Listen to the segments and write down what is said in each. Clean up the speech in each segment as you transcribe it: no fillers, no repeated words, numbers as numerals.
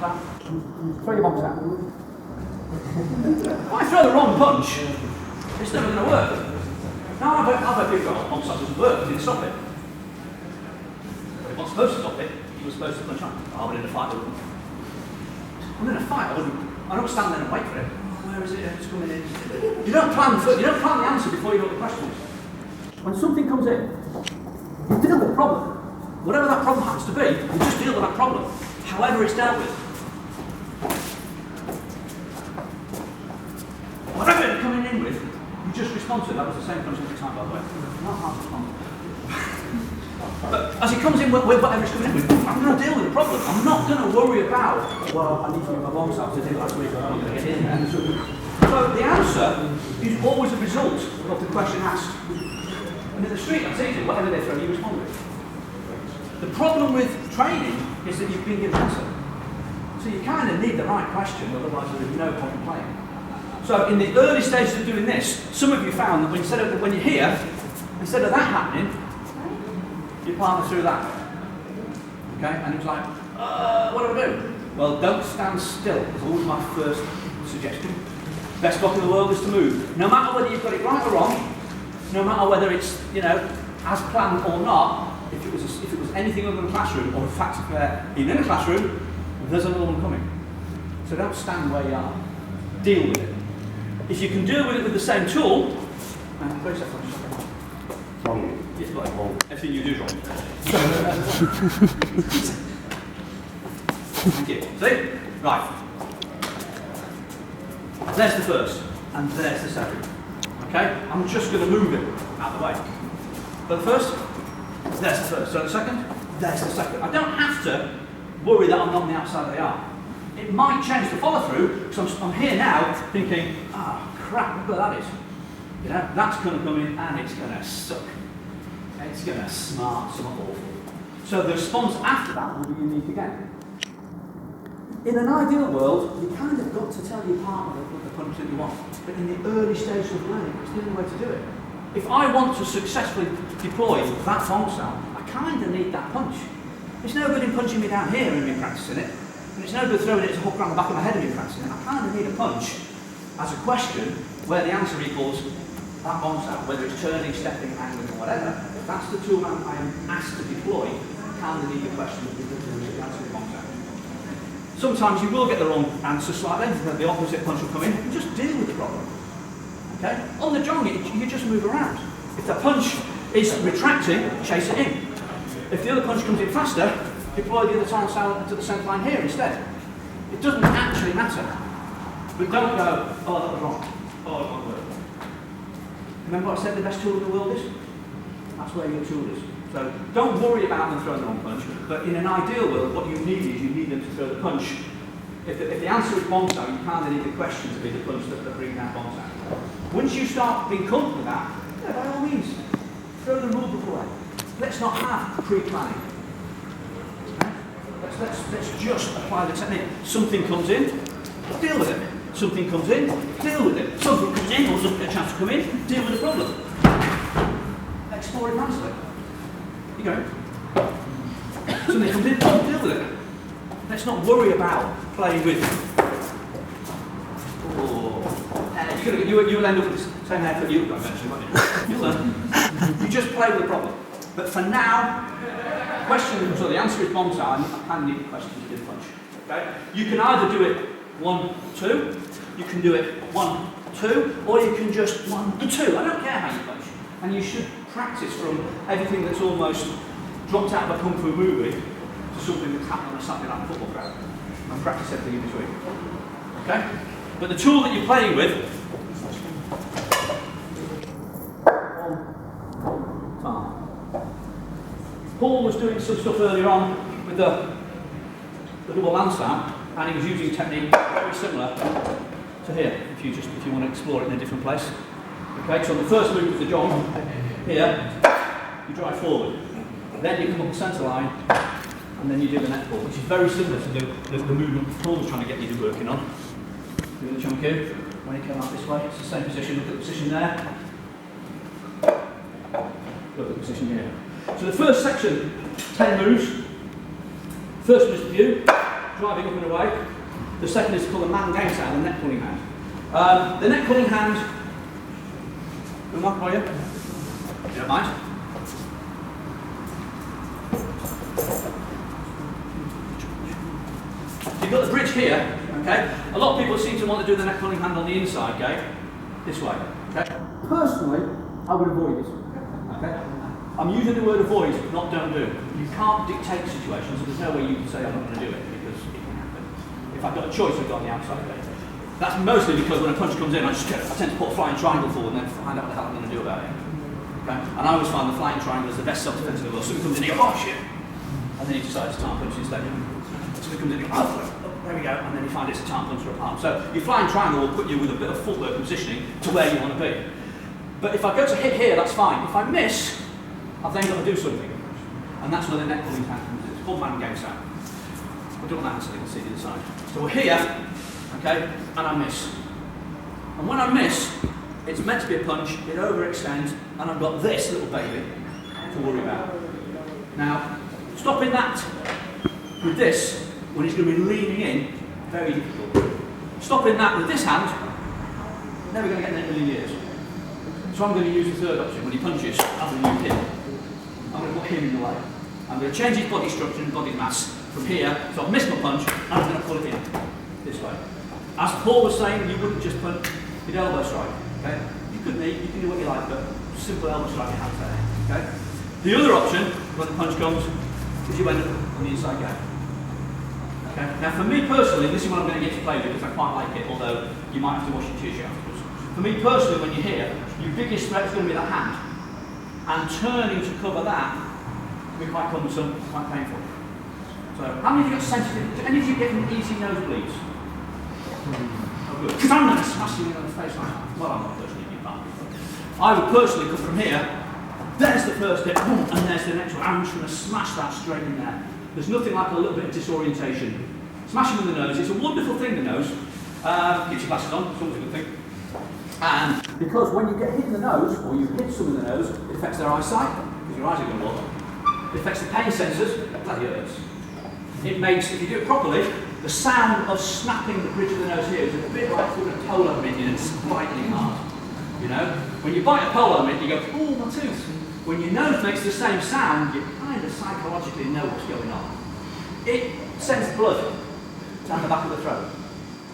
How's that? Throw your bombs out. If I throw the wrong punch, it's never going to work. Now I've had people go, bombs that doesn't work, didn't stop it. But it wasn't supposed to stop it, he was supposed to punch on. Oh, but in a fight, I'm in a fight, I don't stand there and wait for it. Oh, where is it? It's coming in. You don't plan the answer before you know the question. When something comes in, you deal with the problem. Whatever that problem happens to be, you just deal with that problem, however it's dealt with. Whatever it's coming in with, you just respond to it. That was the same punch every time, by the way. Not hard to respond. But as it comes in with whatever it's coming in with, I'm going to deal with the problem. I'm not going to worry about, well, I need to move my bombs out to do last week, I'm not going to get in there. So the answer is always a result of the question asked. And in the street, that's easy. Whatever they throw, you respond with. The problem with training is that you've been given an answer. So you kind of need the right question, otherwise there is no point in playing. So in the early stages of doing this, some of you found that when you're here, instead of that happening, you partner through that. Okay? And it was like, what do I do? Well, don't stand still. It's always my first suggestion. Best block in the world is to move. No matter whether you've got it right or wrong, no matter whether it's, as planned or not, if it was anything other than a classroom, or the fact that even in a classroom, there's another one coming. So don't stand where you are. Deal with it. If you can deal with it with the same tool, wait a second. Wrong. Yes, like wrong. Everything you do is wrong. Thank you. See? Right. There's the first, and there's the second. Okay? I'm just going to move it out of the way. But the first, there's the first. So the second, there's the second. I don't have to worry that I'm not on the outside of the arm. It might change the follow through, because I'm here now thinking, crap, look where that is. That's going to come in and it's going to suck. It's going to smart something awful. So the response after that will be unique again. In an ideal world, you kind of got to tell your partner the punch that you want. But in the early stages of learning, it's the only way to do it. If I want to successfully deploy that bomb cell, I kind of need that punch. It's no good in punching me down here and me practicing it. And it's no good throwing it as a hook around the back of my head and me practicing it. I kind of need a punch as a question where the answer equals that bomb cell, whether it's turning, stepping, angling, or whatever. If that's the tool I am asked to deploy, I kind of need the question of the answer of the bomb cell. Sometimes you will get the wrong answer slightly, the opposite punch will come in, and just deal with the problem. Okay? On the jong, you just move around. If the punch is retracting, chase it in. If the other punch comes in faster, deploy the other time to the centre line here instead. It doesn't actually matter. But don't go, oh, that was wrong. Oh, it won't work. Remember what I said the best tool in the world is? That's where your tool is. So don't worry about them throwing the wrong punch, but in an ideal world, what you need is you need them to throw the punch. If the answer is bomb cell, you kind of need the question to be the punch that brings that bomb cell. Once you start being comfortable with that, by all means, throw the rule book away. Let's not have pre-planning. Okay? Let's just apply the technique. Something comes in, deal with it. Something comes in, deal with it. Something comes in, or a chance to come in, deal with the problem. Explore it nicely. You go. Something comes in, deal with it. Let's not worry about playing with. You'll end up with the same haircut you've got eventually, won't you? You'll learn. You just play with the problem. But for now, so the answer is bomb cell, and I kind of need the question to do the punch. Okay? You can either do it 1, 2, you can do it 1, 2, or you can just 1, 2. I don't care how you punch. And you should practice from everything that's almost dropped out of a kung fu movie to something that's happening on a Saturday night football crowd. And practice everything in between. Okay? But the tool that you're playing with, Paul was doing some stuff earlier on with the double lance slam, and he was using a technique very similar to here, if you want to explore it in a different place. Okay, so on the first move of the jog, here, you drive forward. Then you come up the centre line, and then you do the net pull, which is very similar to the movement Paul was trying to get you to working on. Do the jump cue. When you come out this way, it's the same position. Look at the position there. Look at the position here. So the first section, 10 moves. First moves to view, driving up and away. The second is called a man game sound, the neck pulling hand. The neck pulling hand, good enough for you? You don't mind? You've got the bridge here, okay? A lot of people seem to want to do the neck pulling hand on the inside, okay? This way, okay? Personally, I would avoid this, okay? I'm using the word avoid, not don't do. You can't dictate situations, so there's no way you can say I'm not going to do it, because it can happen. If I've got a choice, I've got on the outside, okay? That's mostly because when a punch comes in, I tend to put a flying triangle forward and then find out what the hell I'm going to do about it. Okay? And I always find the flying triangle is the best self-defense in the world. Something comes in and you go, oh shit! And then you decide to time punch instead. Something comes in and you go, oh, there we go, and then you find it's a time punch or a palm. So your flying triangle will put you with a bit of footwork and positioning to where you want to be. But if I go to hit here, that's fine. If I miss, I've then got to do something. And that's where the neck pulling hand comes in. It's called man game sound. I don't want that so they can see the other side. So we're here, okay, and I miss. And when I miss, it's meant to be a punch, it overextends, and I've got this little baby to worry about. Now, stopping that with this, when he's going to be leaning in, very difficult. Stopping that with this hand, never going to get in a million years. So I'm going to use the third option. When he punches, I'm going to use him. I'm going to put him in the way. I'm going to change his body structure and body mass from here, so I've missed my punch, and I'm going to pull it in this way. As Paul was saying, you wouldn't just punch, you'd elbow strike. Okay? You could knee, you can do what you like, but simple elbow strike your hands there. Okay? The other option, when the punch comes, is you end up on the inside gate. Okay? Now for me personally, this is what I'm going to get to play with because I quite like it, although you might have to wash your tissue afterwards. For me personally, when you're here, your biggest threat is going to be that hand. And turning to cover that can be quite cumbersome, quite painful. So, how many of you got sensitive? Do any of you getting easy nosebleeds? Oh, good. Because I'm going to smash you in the face like that. Well, I'm not personally, you can't. I would personally come from here, there's the first hit, and there's the next one. I'm just going to smash that straight in there. There's nothing like a little bit of disorientation. Smash him in the nose. It's a wonderful thing, the nose. Keeps your glasses on, it's always a good thing. And because when you get hit in the nose, or you hit someone in the nose, it affects their eyesight, because your eyes are going to water. It affects the pain sensors, it bloody hurts. It makes, if you do it properly, the sound of snapping the bridge of the nose here is a bit like sort of a polo minion and biting hard. You know? When you bite a polo minion, you go, oh, my tooth. When your nose makes the same sound, you kind of psychologically know what's going on. It sends blood down the back of the throat.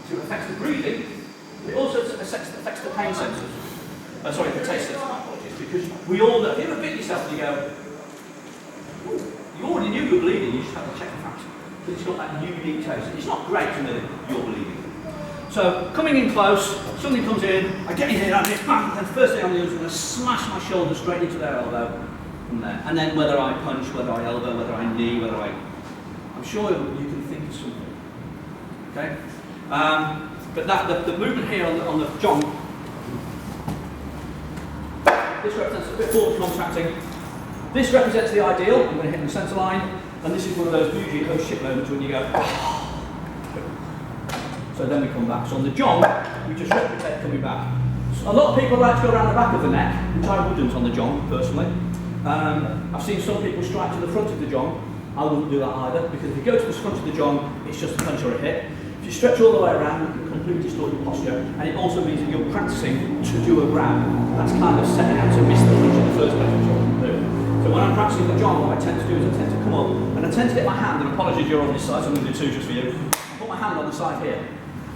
So it affects the breathing. It also affects the pain sensors. Sorry, the taste sensors, my apologies. Because we all know, if you ever bit yourself and you go, ooh, you already knew you were bleeding, you just have to check the fact. But it's got that unique taste. It's not great to know that you're bleeding. So, coming in close, something comes in, I get in here, and the first thing I'm going to do is I'm going to smash my shoulder straight into their elbow from there. And then whether I punch, whether I elbow, whether I knee, whether I... I'm sure you can think of something. Okay? But the movement here on the jong, this represents a bit forward contracting. This represents the ideal. I'm going to hit in the centre line, and this is one of those usually oh shit moments when you go. So then we come back. So on the jong, we just replicate coming back. So a lot of people like to go around the back of the neck, which I wouldn't on the jong personally. I've seen some people strike to the front of the jong. I wouldn't do that either, because if you go to the front of the jong, it's just a punch or a hit. If you stretch all the way around, you can completely distort your posture, and it also means that you're practicing to do a grab. That's kind of setting out to miss the punch in the first place, which I wouldn't do. So when I'm practicing the jong, what I tend to do is I tend to come up, and I tend to get my hand, and apologies you're on this side, so I'm going to do two just for you. I put my hand on the side here.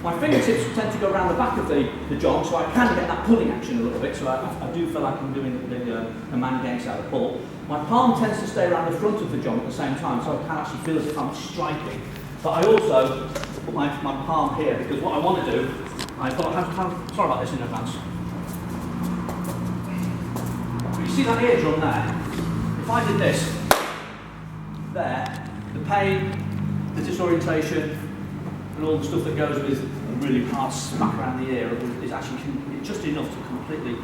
My fingertips tend to go around the back of the jong, so I can get that pulling action a little bit, so I do feel like I'm doing the man game style of pull. My palm tends to stay around the front of the jong at the same time, so I can actually feel as if I'm striking. But I also put my palm here, because what I want to do, sorry about this in advance. You see that eardrum there? If I did this, there, the pain, the disorientation, and all the stuff that goes with a really hard smack around the ear is actually just enough to completely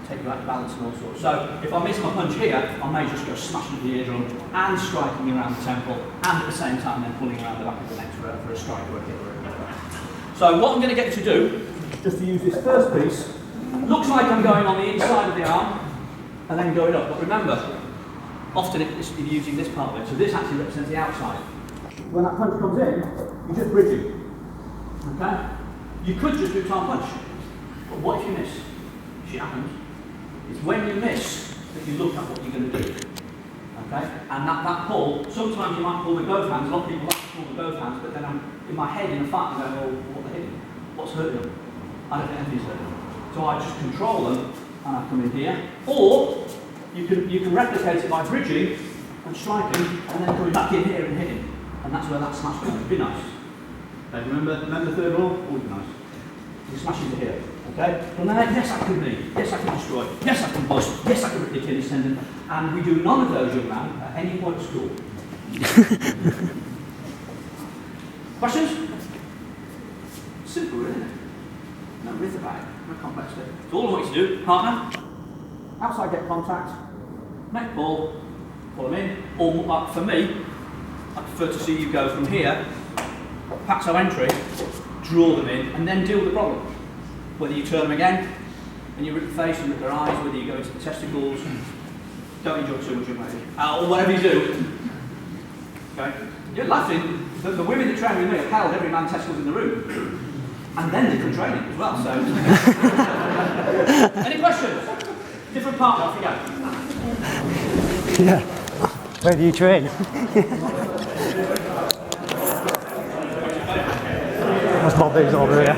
take you out of balance and all sorts. So if I miss my punch here, I may just go smashing at the eardrum and striking around the temple, and at the same time then pulling around the back of the neck for a strike or a hit or a hit. So what I'm going to get you to do, just to use this first piece, looks like I'm going on the inside of the arm and then going up. But remember, often you're using this part of it, so this actually represents the outside. When that punch comes in, You're just bridging. Okay? You could just do time punch. But what if you miss? Shit happens. It's when you miss that you look at what you're going to do. Okay? And that pull, sometimes you might pull with both hands. A lot of people like to pull with both hands, but then I'm in my head in a fight, I'm going, well, what the hell? What's hurting them? I don't think anything's hurting them. So I just control them, and I come in here. Or you can replicate it by bridging and striking, and then coming back in here and hitting. And that's where that smash goes. Be nice. Okay, remember the third rule? Always be nice. You smash into here. Okay? From there, yes, I can bleed. Yes, I can destroy. Yes, I can bust. Yes, I can rip the Achilles tendon. And we do none of those, young man, at any point at school. Questions? Simple, isn't it? No myth about it. No complexity. So all I want you to do, partner, outside get contact, neck pull them in. Or for me, I prefer to see you go from here, paxo entry, draw them in, and then deal with the problem. Whether you turn them again, and you rip the face and rip their eyes, whether you go into the testicles, don't enjoy too much of it, or whatever you do. Okay? You're laughing. The women that train with me have held every man's testicles in the room. And then they can train it as well, so. Any questions? Different partner, off you go. Yeah. Where do you train? That's Bobby's over here.